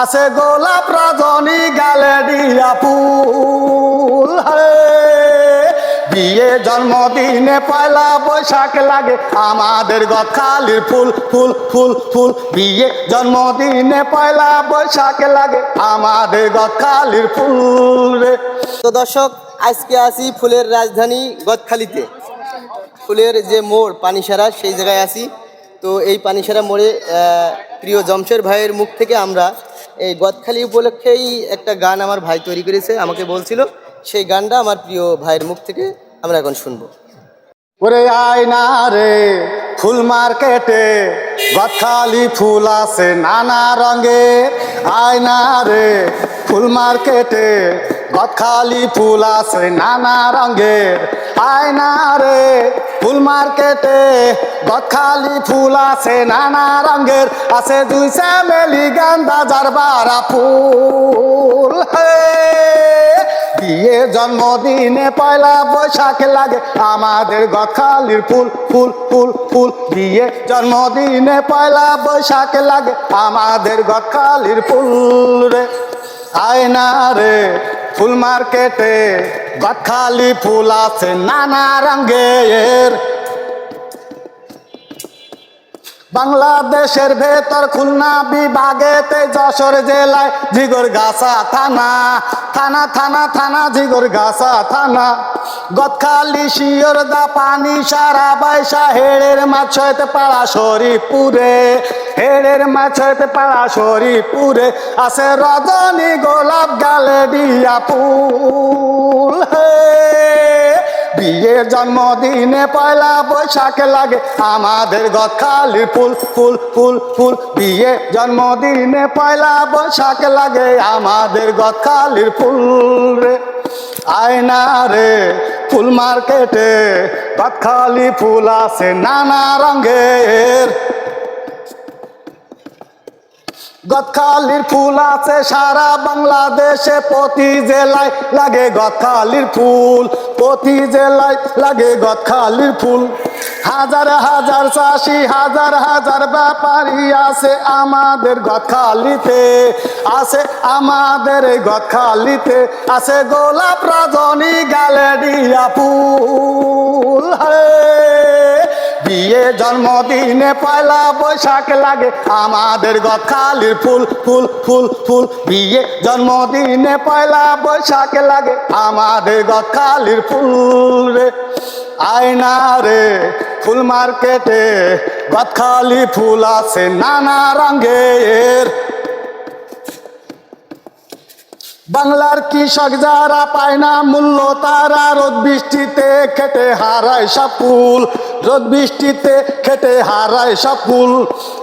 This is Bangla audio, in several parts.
আছে গোলাপ রজনী গ্যালেরিয়া ফুল। বিয়ে জন্মদিনে পয়লা বৈশাখ লাগে আমাদের গদখালির ফুল ফুল ফুল ফুল। বিয়ে জন্মদিনে পয়লা বৈশাখ লাগে আমাদের গদখালির ফুল রে। তো দর্শক, আজকে আছি ফুলের রাজধানী গদখালিতে। ফুলের যে মোড় পানিসারা, সেই জায়গায় আছি। তো এই পানিসারা মোড়ে প্রিয় জমশের ভাইয়ের মুখ থেকে আমরা এই গদখালি উপলক্ষেই একটা গান আমার ভাই তৈরি করেছে, আমাকে বলছিল। সেই গানটা আমার প্রিয় ভাইয়ের মুখ থেকে আমরা এখন শুনবো। ওরে আয়না রে ফুল মার্কেটে গদখালি ফুল আছে নানা রঙের। আয়না রে ফুল মার্কেটে গদখালি ফুল আছে নানা রঙের। আয়না রে ফুল মার্কেটে গদখালি ফুল আছে নানা রঙের। আছে দুই চামেলি গান্দা জারবারা ফুল। বিয়ে জন্মদিনে পয়লা বৈশাখ লাগে আমাদের গদখালির ফুল ফুল ফুল ফুল। বিয়ে জন্মদিনে পয়লা বৈশাখ লাগে আমাদের গদখালির ফুল রে। আয়না রে ফুল মার্কেটে গদখালি ফুল আছে নানা রঙের। বাংলাদেশের ভেতর খুলনা বিভাগেতে যশোর জেলায় ঝিগরগাছা থানা থানা থানা থানা ঝিগরগাছা থানা। গদখালি শিয়রদা পানিসারা বাইসা হেড়ের মাছ হইতে পাড়া শরীফপুরে। হেড়ের মাছ হইতে পাড়া শরীফপুরে আছে রজনী গোলাপ গ্যালেরিয়া ফুল। বিয়ের জন্মদিনে পয়লা বৈশাখ লাগে আমাদের গদখালির ফুল ফুল ফুল ফুল। বিয়ে জন্মদিনে পয়লা বৈশাখ লাগে আমাদের গদখালির ফুল রে। আয়না রে ফুল মার্কেটে গদখালি ফুল আছে নানা রঙের। গদখালির ফুল আছে সারা বাংলাদেশে, প্রতি জেলায় লাগে গদখালির ফুল। প্রতি জেলায় লাগে গদখালির ফুল। হাজার হাজার চাষি হাজার হাজার ব্যাপারী আছে আমাদের গদখালিতে। আছে আমাদের গদখালিতে আছে গোলাপ রজনী গ্যালেরিয়া ফুল। বিয়ে জন্মদিনে পয়লা বৈশাখ লাগে আমাদের গদখালির ফুল ফুল ফুল ফুল। বিয়ে জন্মদিনে পয়লা বৈশাখ লাগে আমাদের গদখালির ফুল রে। আয়না রে ফুল মার্কেটে গদখালি ফুল আছে নানা রঙের। বাংলার কৃষক যারা পায় না মূল্য, তারা রোদ বৃষ্টিতে খেটে হারায় সব ফুল। রোদ বৃষ্টিতে খেটে হারায় সব ফুল।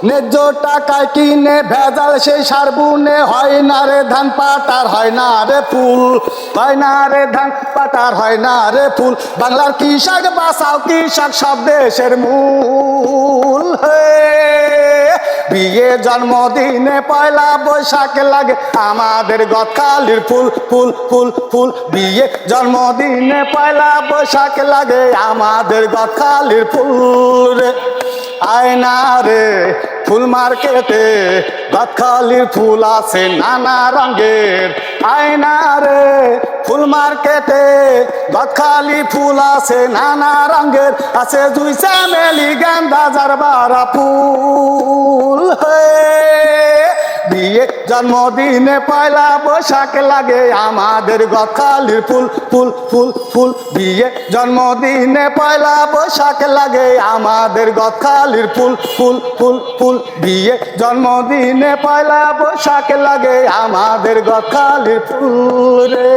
ন্যায্য টাকায় কিনে ভেজাল সেই সার বুনে হয় না রে ধান পাটার হয় না রে ফুল। হয় না রে ধান পাটার হয় না রে ফুল। বাংলার কৃষক বাঁচাও, কৃষক সব দেশের মূল। বিয়ে জন্মদিনে পয়লা বৈশাখ লাগে আমাদের গদখালির ফুল ফুল ফুল ফুল। বিয়ে জন্মদিনে পয়লা বৈশাখ লাগে আমাদের গদখালির ফুল রে। আয়না রে ফুল মার্কেটে গদখালির ফুল আছে নানা রঙের। আয়না রে ফুল মার্কেটে গদখালি ফুল আছে নানা রঙের। আছে দুই চামেলি গান্দা জারবারা ফুল। বিয়ে জন্মদিনে পয়লা বৈশাখ লাগে আমাদের গদখালির ফুল ফুল ফুল ফুল। বিয়ে জন্মদিনে পয়লা বৈশাখ লাগে আমাদের গদখালির ফুল ফুল ফুল ফুল। বিয়ে জন্মদিনে পয়লা বৈশাখ লাগে আমাদের গদখালির ফুল রে।